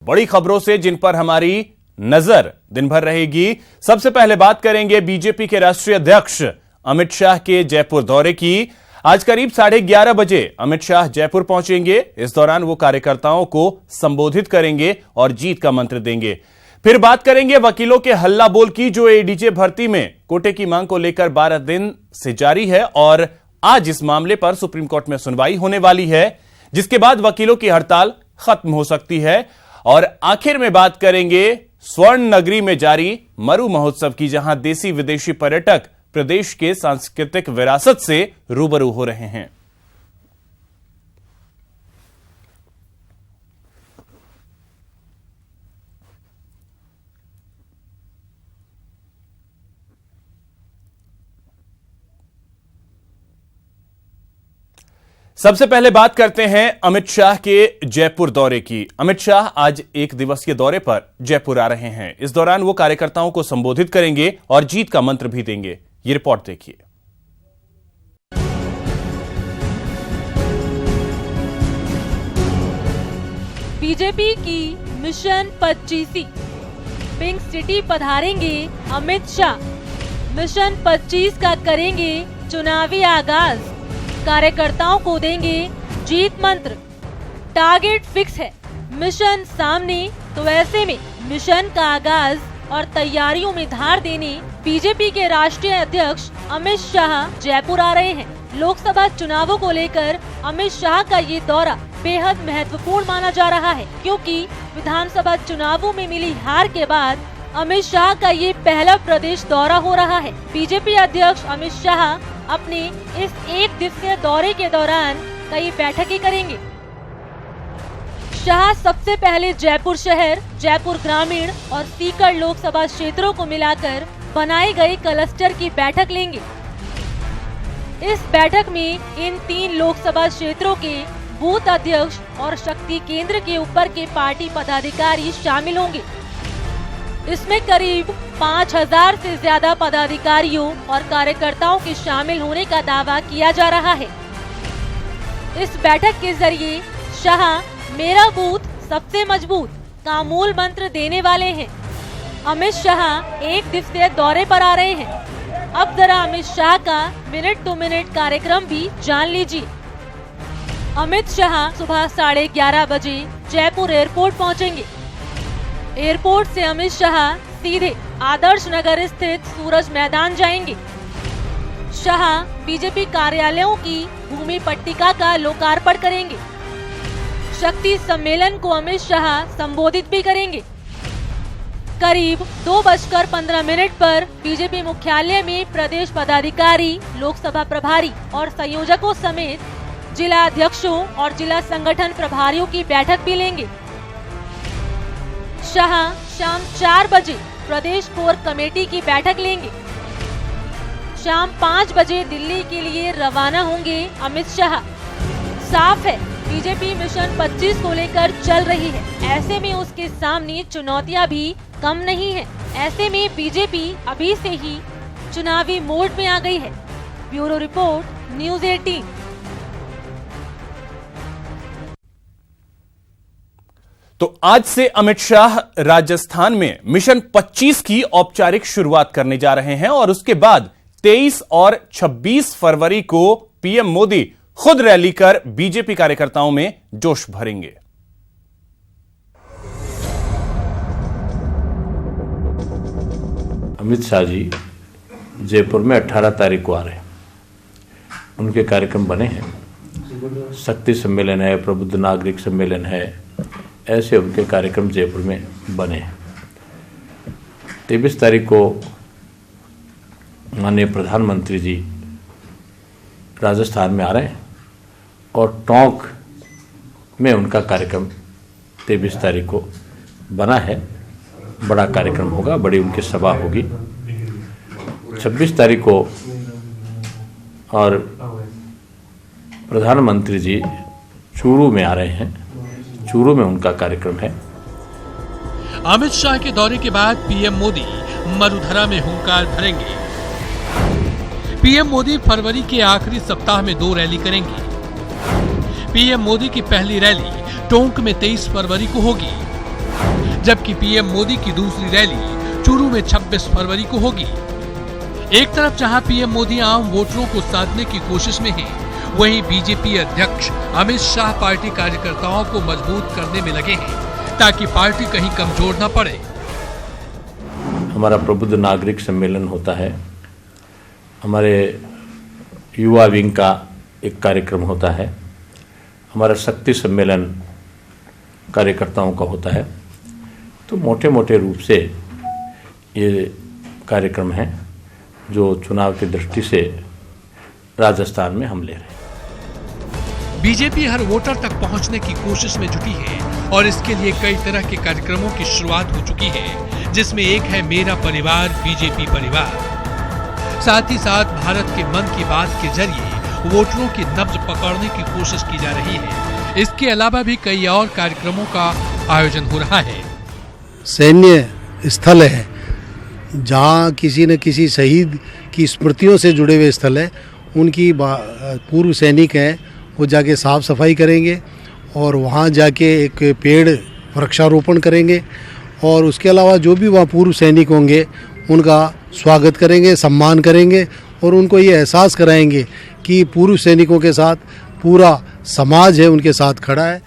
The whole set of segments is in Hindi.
बड़ी खबरों से जिन पर हमारी नजर दिन भर रहेगी। सबसे पहले बात करेंगे बीजेपी के राष्ट्रीय अध्यक्ष अमित शाह के जयपुर दौरे की। आज करीब 11:30 बजे अमित शाह जयपुर पहुंचेंगे। इस दौरान वो कार्यकर्ताओं को संबोधित करेंगे और जीत का मंत्र देंगे। फिर बात करेंगे वकीलों के हल्ला बोल की, जो एडीजे भर्ती में कोटे की मांग को लेकर 12 दिन से जारी है और आज इस मामले पर सुप्रीम कोर्ट में सुनवाई होने वाली है, जिसके बाद वकीलों की हड़ताल खत्म हो सकती है। और आखिर में बात करेंगे स्वर्ण नगरी में जारी मरु महोत्सव की, जहां देसी विदेशी पर्यटक प्रदेश के सांस्कृतिक विरासत से रूबरू हो रहे हैं। सबसे पहले बात करते हैं अमित शाह के जयपुर दौरे की। अमित शाह आज एक दिवसीय दौरे पर जयपुर आ रहे हैं। इस दौरान वो कार्यकर्ताओं को संबोधित करेंगे और जीत का मंत्र भी देंगे। ये रिपोर्ट देखिए। बीजेपी की मिशन 25 पिंक सिटी पधारेंगे अमित शाह। मिशन 25 का करेंगे चुनावी आगाज। कार्यकर्ताओं को देंगे जीत मंत्र। टारगेट फिक्स है, मिशन सामने, तो ऐसे में मिशन का आगाज और तैयारियों में धार देने बीजेपी के राष्ट्रीय अध्यक्ष अमित शाह जयपुर आ रहे हैं। लोकसभा चुनावों को लेकर अमित शाह का ये दौरा बेहद महत्वपूर्ण माना जा रहा है, क्योंकि विधानसभा चुनावों में मिली हार के बाद अमित शाह का ये पहला प्रदेश दौरा हो रहा है। बीजेपी अध्यक्ष अमित शाह अपने इस एक दिवसीय दौरे के दौरान कई बैठकें करेंगे। शाह सबसे पहले जयपुर शहर, जयपुर ग्रामीण और सीकर लोकसभा क्षेत्रों को मिलाकर बनाए गए क्लस्टर की बैठक लेंगे। इस बैठक में इन 3 लोकसभा क्षेत्रों के बूथ अध्यक्ष और शक्ति केंद्र के ऊपर के पार्टी पदाधिकारी शामिल होंगे। इसमें करीब 5000 से ज्यादा पदाधिकारियों और कार्यकर्ताओं के शामिल होने का दावा किया जा रहा है। इस बैठक के जरिए शाह मेरा बूथ सबसे मजबूत का मूल मंत्र देने वाले हैं। अमित शाह एक दिवसीय दौरे पर आ रहे हैं। अब जरा अमित शाह का मिनट टू मिनट कार्यक्रम भी जान लीजिए। अमित शाह सुबह 11:30 बजे जयपुर एयरपोर्ट पहुंचेंगे। एयरपोर्ट से अमित शाह सीधे आदर्श नगर स्थित सूरज मैदान जाएंगे। शाह बीजेपी कार्यालयों की भूमि पट्टिका का लोकार्पण करेंगे। शक्ति सम्मेलन को अमित शाह संबोधित भी करेंगे। करीब 2:15 पर बीजेपी मुख्यालय में प्रदेश पदाधिकारी, लोकसभा प्रभारी और संयोजकों समेत जिला अध्यक्षों और जिला संगठन प्रभारियों की बैठक भी लेंगे। शाह शाम 4 बजे प्रदेश कोर कमेटी की बैठक लेंगे। शाम 5 बजे दिल्ली के लिए रवाना होंगे अमित शाह। साफ है, बीजेपी मिशन 25 को लेकर चल रही है। ऐसे में उसके सामने चुनौतियां भी कम नहीं है। ऐसे में बीजेपी अभी से ही चुनावी मोड में आ गई है। Bureau report, news 18। तो आज से अमित शाह राजस्थान में मिशन 25 की औपचारिक शुरुआत करने जा रहे हैं और उसके बाद 23 और 26 फरवरी को पीएम मोदी खुद रैली कर बीजेपी कार्यकर्ताओं में जोश भरेंगे। अमित शाह जी जयपुर में 18 तारीख को आ रहे हैं। उनके कार्यक्रम बने हैं, शक्ति सम्मेलन है, प्रबुद्ध नागरिक सम्मेलन है, ऐसे उनके कार्यक्रम जयपुर में बने हैं। 23 तारीख को माननीय प्रधानमंत्री जी राजस्थान में आ रहे हैं और टोंक में उनका कार्यक्रम 23 तारीख को बना है। बड़ा कार्यक्रम होगा, बड़ी उनकी सभा होगी। 26 तारीख को और प्रधानमंत्री जी चूरू में आ रहे हैं। चूरू में उनका कार्यक्रम है। अमित शाह के दौरे के बाद पीएम मोदी मरुधरा में हुंकार भरेंगे। पीएम मोदी फरवरी के आखिरी सप्ताह में 2 रैली करेंगे। पीएम मोदी की पहली रैली टोंक में 23 फरवरी को होगी। जबकि पीएम मोदी की दूसरी रैली चूरू में 26 फरवरी को होगी। एक तरफ जहां पीएम मोदी आम वोटरों को साधने की कोशिश में हैं, वहीं बीजेपी अध्यक्ष अमित शाह पार्टी कार्यकर्ताओं को मजबूत करने में लगे हैं ताकि पार्टी कहीं कमजोर न पड़े। हमारा प्रबुद्ध नागरिक सम्मेलन होता है, हमारे युवा विंग का एक कार्यक्रम होता है, हमारा शक्ति सम्मेलन कार्यकर्ताओं का होता है। तो मोटे मोटे रूप से ये कार्यक्रम है जो चुनाव की दृष्टि से राजस्थान में हम ले रहे हैं। बीजेपी हर वोटर तक पहुंचने की कोशिश में जुटी है और इसके लिए कई तरह के कार्यक्रमों की शुरुआत हो चुकी है, जिसमें एक है मेरा परिवार बीजेपी परिवार। साथ ही साथ भारत के मन की बात के जरिए वोटरों की नब्ज पकड़ने की कोशिश की जा रही है। इसके अलावा भी कई और कार्यक्रमों का आयोजन हो रहा है। सैन्य स्थल है जहाँ किसी न किसी शहीद की स्मृतियों से जुड़े हुए स्थल है, उनकी पूर्व सैनिक हैं, वो जाके साफ सफाई करेंगे और वहाँ जाके एक पेड़ वृक्षारोपण करेंगे और उसके अलावा जो भी वहाँ पूर्व सैनिक होंगे उनका स्वागत करेंगे, सम्मान करेंगे और उनको ये एहसास कराएंगे कि पूर्व सैनिकों के साथ पूरा समाज है उनके साथ खड़ा है।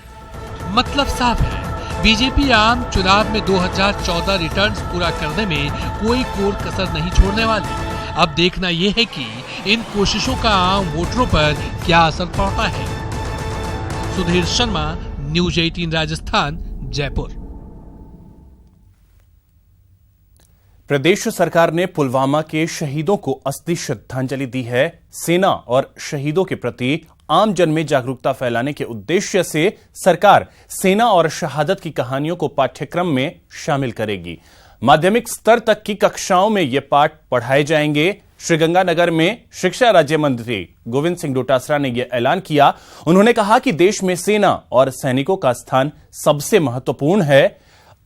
मतलब साफ है, बीजेपी आम चुनाव में 2014 रिटर्न्स पूरा करने में कोई कोर कसर नहीं छोड़ने वाली। अब देखना यह है कि इन कोशिशों का आम वोटरों पर क्या असर पड़ता है। सुधीर शर्मा, न्यूज 18 राजस्थान, जयपुर। प्रदेश सरकार ने पुलवामा के शहीदों को असली श्रद्धांजलि दी है। सेना और शहीदों के प्रति आम जन में जागरूकता फैलाने के उद्देश्य से सरकार सेना और शहादत की कहानियों को पाठ्यक्रम में शामिल करेगी। माध्यमिक स्तर तक की कक्षाओं में ये पाठ पढ़ाए जाएंगे। श्रीगंगानगर में शिक्षा राज्य मंत्री गोविंद सिंह डोटासरा ने यह ऐलान किया। उन्होंने कहा कि देश में सेना और सैनिकों का स्थान सबसे महत्वपूर्ण है।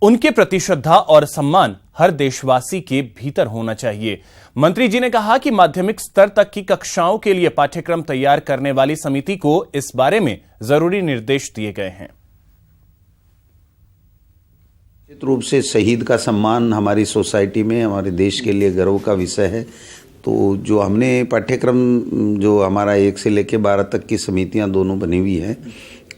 उनके प्रति श्रद्धा और सम्मान हर देशवासी के भीतर होना चाहिए। मंत्री जी ने कहा कि माध्यमिक स्तर तक की कक्षाओं के लिए पाठ्यक्रम तैयार करने वाली समिति को इस बारे में जरूरी निर्देश दिए गए हैं। निश्चित रूप से शहीद का सम्मान हमारी सोसाइटी में हमारे देश के लिए गर्व का विषय है। तो जो हमने पाठ्यक्रम जो हमारा 1 से लेकर 12 तक की समितियां दोनों बनी हुई है,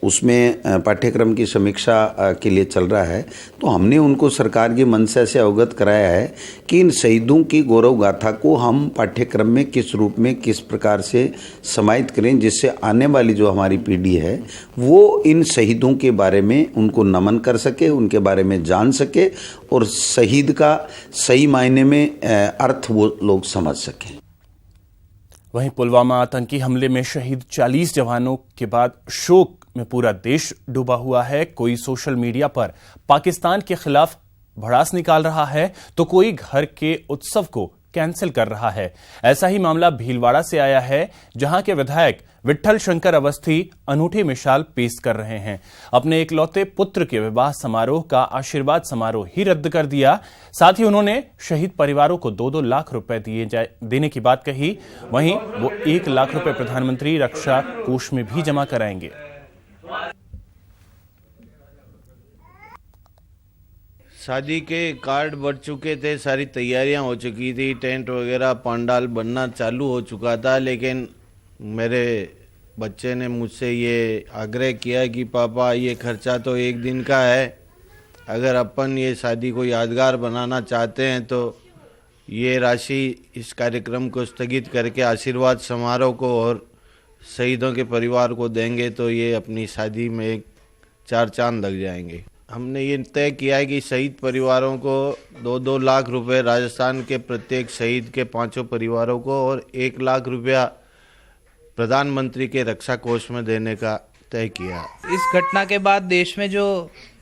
उसमें पाठ्यक्रम की समीक्षा के लिए चल रहा है। तो हमने उनको सरकार की मंशा से अवगत कराया है कि इन शहीदों की गौरव गाथा को हम पाठ्यक्रम में किस रूप में किस प्रकार से समाहित करें, जिससे आने वाली जो हमारी पीढ़ी है वो इन शहीदों के बारे में उनको नमन कर सके, उनके बारे में जान सके और शहीद का सही मायने में अर्थ वो लोग समझ सकें। वहीं पुलवामा आतंकी हमले में शहीद 40 जवानों के बाद शोक में पूरा देश डूबा हुआ है। कोई सोशल मीडिया पर पाकिस्तान के खिलाफ भड़ास निकाल रहा है तो कोई घर के उत्सव को कैंसिल कर रहा है। ऐसा ही मामला भीलवाड़ा से आया है, जहां के विधायक विट्ठल शंकर अवस्थी अनूठी मिसाल पेश कर रहे हैं। अपने इकलौते पुत्र के विवाह समारोह का आशीर्वाद समारोह ही रद्द कर दिया। साथ ही उन्होंने शहीद परिवारों को 2-2 लाख रुपए देने की बात कही। वहीं वो 1 लाख रुपए प्रधानमंत्री रक्षा कोष में भी जमा कराएंगे। शादी के कार्ड बढ़ चुके थे, सारी तैयारियां हो चुकी थी, टेंट वगैरह पंडाल बनना चालू हो चुका था। लेकिन मेरे बच्चे ने मुझसे ये आग्रह किया कि पापा ये खर्चा तो 1 दिन का है, अगर अपन ये शादी को यादगार बनाना चाहते हैं तो ये राशि इस कार्यक्रम को स्थगित करके आशीर्वाद समारोह को और शहीदों के परिवार को देंगे तो ये अपनी शादी में एक 4 चांद लग जाएंगे। हमने ये तय किया है कि शहीद परिवारों को 2-2 लाख रुपए राजस्थान के प्रत्येक शहीद के 5 परिवारों को और 1 लाख रुपया प्रधानमंत्री के रक्षा कोष में देने का तय किया। इस घटना के बाद देश में जो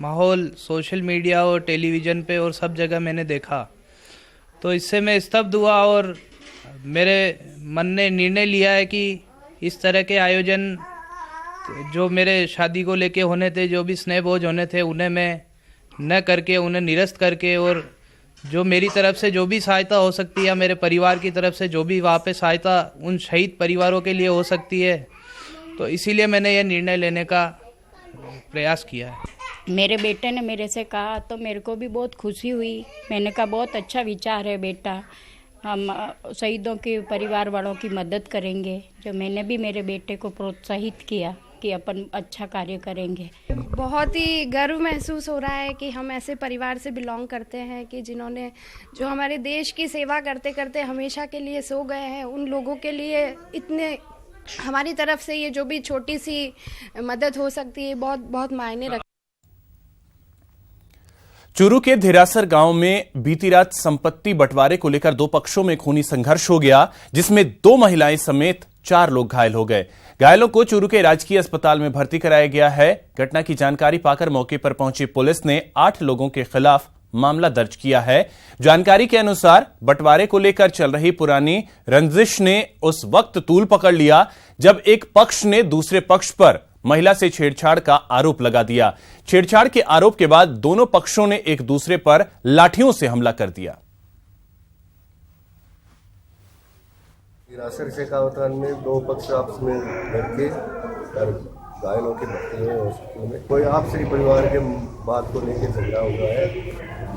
माहौल सोशल मीडिया और टेलीविज़न पे और सब जगह मैंने देखा, तो इससे मैं स्तब्ध हुआ और मेरे मन ने निर्णय लिया है कि इस तरह के आयोजन जो मेरे शादी को लेके होने थे, जो भी स्नेह भोज होने थे, उन्हें मैं न करके उन्हें निरस्त करके और जो मेरी तरफ से जो भी सहायता हो सकती है या मेरे परिवार की तरफ से जो भी वहाँ पे सहायता उन शहीद परिवारों के लिए हो सकती है, तो इसीलिए मैंने यह निर्णय लेने का प्रयास किया है। मेरे बेटे ने मेरे से कहा तो मेरे को भी बहुत खुशी हुई। मैंने कहा बहुत अच्छा विचार है बेटा, हम शहीदों के परिवार वालों की मदद करेंगे। जो मैंने भी मेरे बेटे को प्रोत्साहित किया कि अपन अच्छा कार्य करेंगे। बहुत ही गर्व महसूस हो रहा है कि हम ऐसे परिवार से बिलोंग करते हैं कि जिन्होंने जो हमारे देश की सेवा करते करते हमेशा के लिए सो गए हैं। उन लोगों के लिए इतने हमारी तरफ से ये जो भी छोटी सी मदद हो सकती है बहुत बहुत मायने रखती है। चूरू के धीरासर गांव में बीती रात संपत्ति बंटवारे को लेकर दो पक्षों में खूनी संघर्ष हो गया, जिसमें 2 महिलाएं समेत 4 लोग घायल हो गए। घायलों को चूरू के राजकीय अस्पताल में भर्ती कराया गया है। घटना की जानकारी पाकर मौके पर पहुंची पुलिस ने 8 लोगों के खिलाफ मामला दर्ज किया है। जानकारी के अनुसार बंटवारे को लेकर चल रही पुरानी रंजिश ने उस वक्त तूल पकड़ लिया जब एक पक्ष ने दूसरे पक्ष पर महिला से छेड़छाड़ का आरोप लगा दिया। छेड़छाड़ के आरोप के बाद दोनों पक्षों ने एक दूसरे पर लाठियों से हमला कर दिया। धीरासर से कावतान में 2 पक्ष आपस में लड़के और घायलों की भर्ती हुए हॉस्पिटल में। कोई आपसी परिवार के बात को लेकर झगड़ा हुआ है,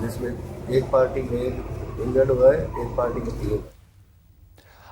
जिसमें एक पार्टी में इंजर्ड हुआ है, एक पार्टी में 3।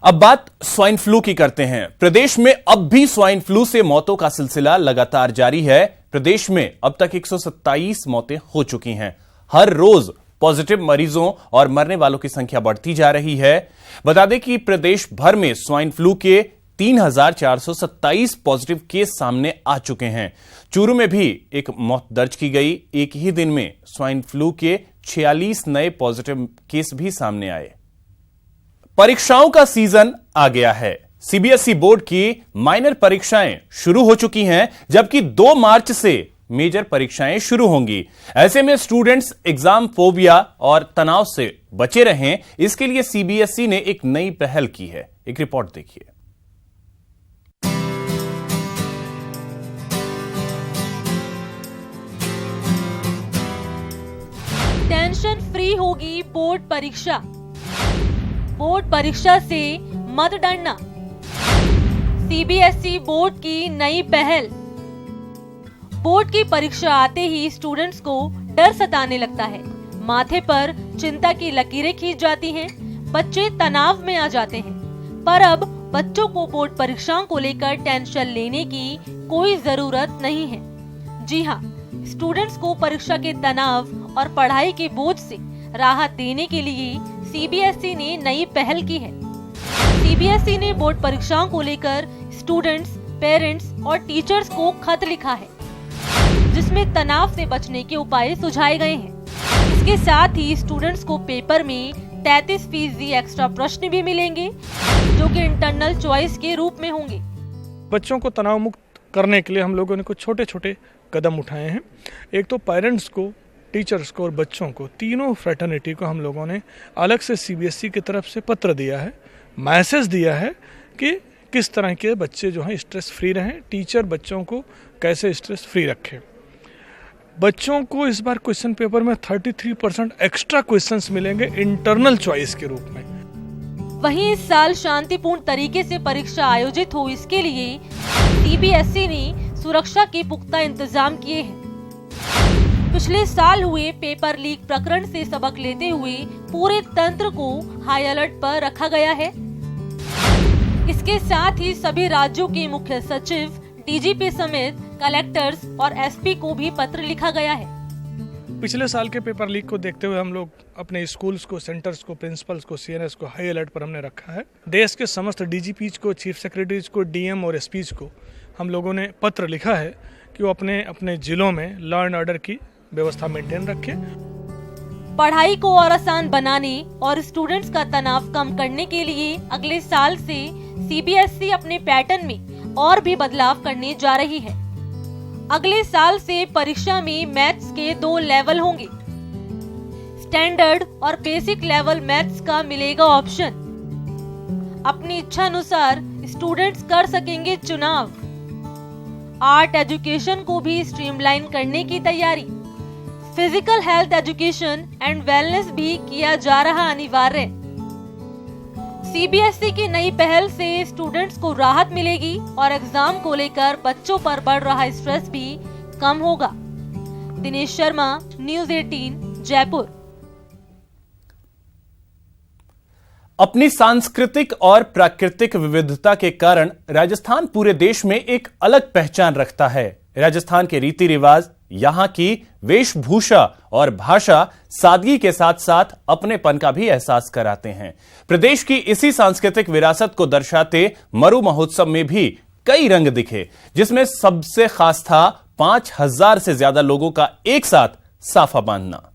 अब बात स्वाइन फ्लू की करते हैं। प्रदेश में अब भी स्वाइन फ्लू से मौतों का सिलसिला लगातार जारी है। प्रदेश में अब तक 127 मौतें हो चुकी हैं। हर रोज पॉजिटिव मरीजों और मरने वालों की संख्या बढ़ती जा रही है। बता दें कि प्रदेश भर में स्वाइन फ्लू के 3,427 पॉजिटिव केस सामने आ चुके हैं। चूरू में भी एक मौत दर्ज की गई। एक ही दिन में स्वाइन फ्लू के 46 नए पॉजिटिव केस भी सामने आए। परीक्षाओं का सीजन आ गया है। सीबीएसई बोर्ड की माइनर परीक्षाएं शुरू हो चुकी हैं, जबकि 2 मार्च से मेजर परीक्षाएं शुरू होंगी। ऐसे में स्टूडेंट्स एग्जाम फोबिया और तनाव से बचे रहें, इसके लिए सीबीएसई ने एक नई पहल की है। एक रिपोर्ट देखिए। टेंशन फ्री होगी बोर्ड परीक्षा। बोर्ड परीक्षा से मत डरना। सीबीएसई बोर्ड की नई पहल। बोर्ड की परीक्षा आते ही स्टूडेंट्स को डर सताने लगता है। माथे पर चिंता की लकीरें खींच जाती हैं। बच्चे तनाव में आ जाते हैं। पर अब बच्चों को बोर्ड परीक्षाओं को लेकर टेंशन लेने की कोई जरूरत नहीं है। जी हाँ, स्टूडेंट्स को परीक्षा के तनाव और पढ़ाई के बोझ से राहत देने के लिए सीबीएसई ने नई पहल की है। सीबीएसई ने बोर्ड परीक्षाओं को लेकर स्टूडेंट्स, पेरेंट्स और टीचर्स को खत लिखा है, जिसमें तनाव से बचने के उपाय सुझाए गए हैं। इसके साथ ही स्टूडेंट्स को पेपर में 33% एक्स्ट्रा प्रश्न भी मिलेंगे, जो कि इंटरनल चॉइस के रूप में होंगे। बच्चों को तनाव मुक्त करने के लिए हम लोगों ने कुछ छोटे छोटे कदम उठाए हैं। एक तो पेरेंट्स को, टीचर्स को और बच्चों को, तीनों फ्रेटर्निटी को हम लोगों ने अलग से सीबीएसई की तरफ से पत्र दिया है, मैसेज दिया है कि किस तरह के बच्चे जो हैं स्ट्रेस फ्री रहें, टीचर बच्चों को कैसे स्ट्रेस फ्री रखें। बच्चों को इस बार क्वेश्चन पेपर में 33% एक्स्ट्रा क्वेश्चंस मिलेंगे इंटरनल चॉइस के रूप में। वहीं इस साल शांतिपूर्ण तरीके से परीक्षा आयोजित हो, इसके लिए सीबीएसई ने सुरक्षा के पुख्ता इंतजाम किए हैं। पिछले साल हुए पेपर लीक प्रकरण से सबक लेते हुए पूरे तंत्र को हाई अलर्ट पर रखा गया है। इसके साथ ही सभी राज्यों के मुख्य सचिव, डीजीपी समेत कलेक्टर्स और एसपी को भी पत्र लिखा गया है। पिछले साल के पेपर लीक को देखते हुए हम लोग अपने स्कूल्स को, सेंटर्स को, प्रिंसिपल्स को, सीएनएस को हाई अलर्ट पर हमने रखा है। देश के समस्त डीजीपीज को, चीफ सेक्रेटरीज को, डीएम और एसपीज को हम लोगों ने पत्र लिखा है कि वो अपने अपने जिलों में लॉ एंड ऑर्डर की व्यवस्था मेंटेन रखें। पढ़ाई को और आसान बनाने और स्टूडेंट्स का तनाव कम करने के लिए अगले साल से सीबीएसई अपने पैटर्न में और भी बदलाव करने जा रही है। अगले साल से परीक्षा में मैथ्स के 2 लेवल होंगे। स्टैंडर्ड और बेसिक लेवल मैथ्स का मिलेगा ऑप्शन। अपनी इच्छा अनुसार स्टूडेंट्स कर सकेंगे चुनाव। आर्ट एजुकेशन को भी स्ट्रीमलाइन करने की तैयारी। Physical health education and wellness भी किया जा रहा अनिवार्य। सीबीएसई की नई पहल से स्टूडेंट्स को राहत मिलेगी और एग्जाम को लेकर बच्चों पर बढ़ रहा स्ट्रेस भी कम होगा। दिनेश शर्मा, न्यूज़ 18, जयपुर। अपनी सांस्कृतिक और प्राकृतिक विविधता के कारण राजस्थान पूरे देश में एक अलग पहचान रखता है। राजस्थान के रीति रिवाज, यहां की वेशभूषा और भाषा सादगी के साथ साथ अपनेपन का भी एहसास कराते हैं। प्रदेश की इसी सांस्कृतिक विरासत को दर्शाते मरु महोत्सव में भी कई रंग दिखे, जिसमें सबसे खास था 5000 से ज्यादा लोगों का एक साथ साफा बांधना।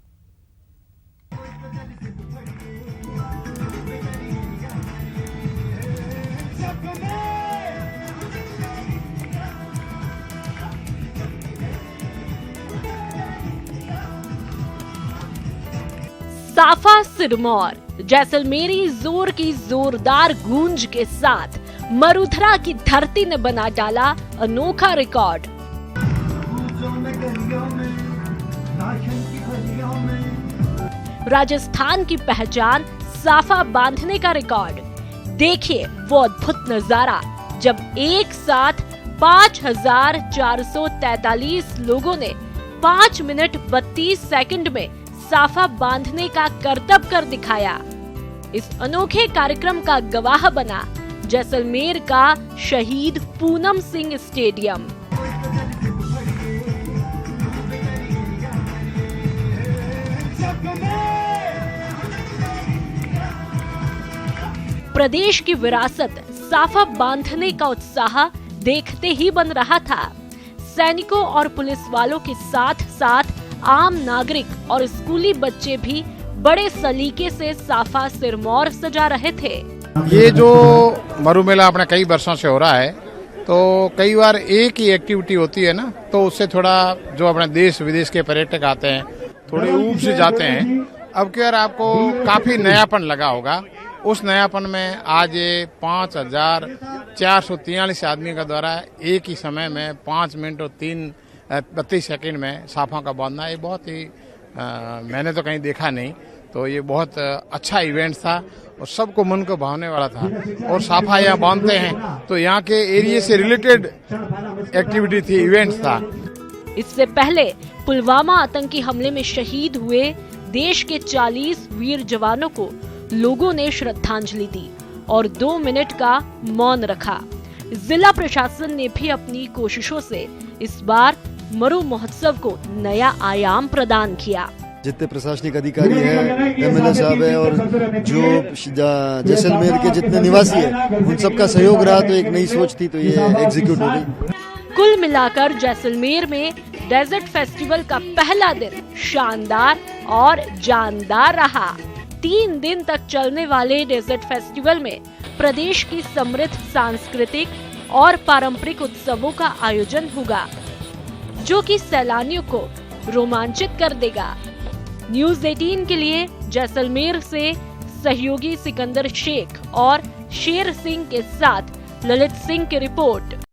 साफा सिरमौर जैसलमेरी जोर की जोरदार गूंज के साथ मरुधरा की धरती ने बना डाला अनोखा रिकॉर्ड। राजस्थान की पहचान साफा बांधने का रिकॉर्ड। देखिए वो अद्भुत नजारा जब एक साथ 5443 लोगों ने 5 मिनट 32 सेकंड में साफा बांधने का करतब कर दिखाया। इस अनोखे कार्यक्रम का गवाह बना जैसलमेर का शहीद पूनम सिंह स्टेडियम। प्रदेश की विरासत साफा बांधने का उत्साह देखते ही बन रहा था। सैनिकों और पुलिस वालों के साथ साथ आम नागरिक और स्कूली बच्चे भी बड़े सलीके से साफा सिरमौर सजा रहे थे। ये जो मरु मेला अपने कई वर्षों से हो रहा है, तो कई बार एक ही एक्टिविटी होती है ना, तो उससे थोड़ा जो अपने देश विदेश के पर्यटक आते हैं थोड़े ऊब से जाते हैं। अब की बार आपको काफी नयापन लगा होगा। उस नयापन में आज ये 5443 आदमी का द्वारा एक ही समय में 5 मिनट और 32 सेकंड में साफा का बांधना, ये बहुत ही मैंने तो कहीं देखा नहीं। तो ये बहुत अच्छा इवेंट था और सबको मन को भावने वाला था। और साफा यहाँ बांधते हैं तो यहाँ के एरिया से रिलेटेड एक्टिविटी थी, इवेंट था। इससे पहले पुलवामा आतंकी हमले में शहीद हुए देश के 40 वीर जवानों को लोगों ने श्रद्धांजलि दी और 2 मिनट का मौन रखा। जिला प्रशासन ने भी अपनी कोशिशों से इस बार मरु महोत्सव को नया आयाम प्रदान किया। जितने प्रशासनिक अधिकारी हैं, एमएलए साहब है और जो जैसलमेर के जितने निवासी हैं, उन सबका सहयोग रहा तो एक नई सोच थी, तो ये एग्जीक्यूट हो गई। कुल मिलाकर जैसलमेर में डेजर्ट फेस्टिवल का पहला दिन शानदार और जानदार रहा। 3 दिन तक चलने वाले डेजर्ट फेस्टिवल में प्रदेश की समृद्ध सांस्कृतिक और पारंपरिक उत्सवों का आयोजन होगा, जो कि सैलानियों को रोमांचित कर देगा। न्यूज़ 18 के लिए जैसलमेर से सहयोगी सिकंदर शेख और शेर सिंह के साथ ललित सिंह की रिपोर्ट।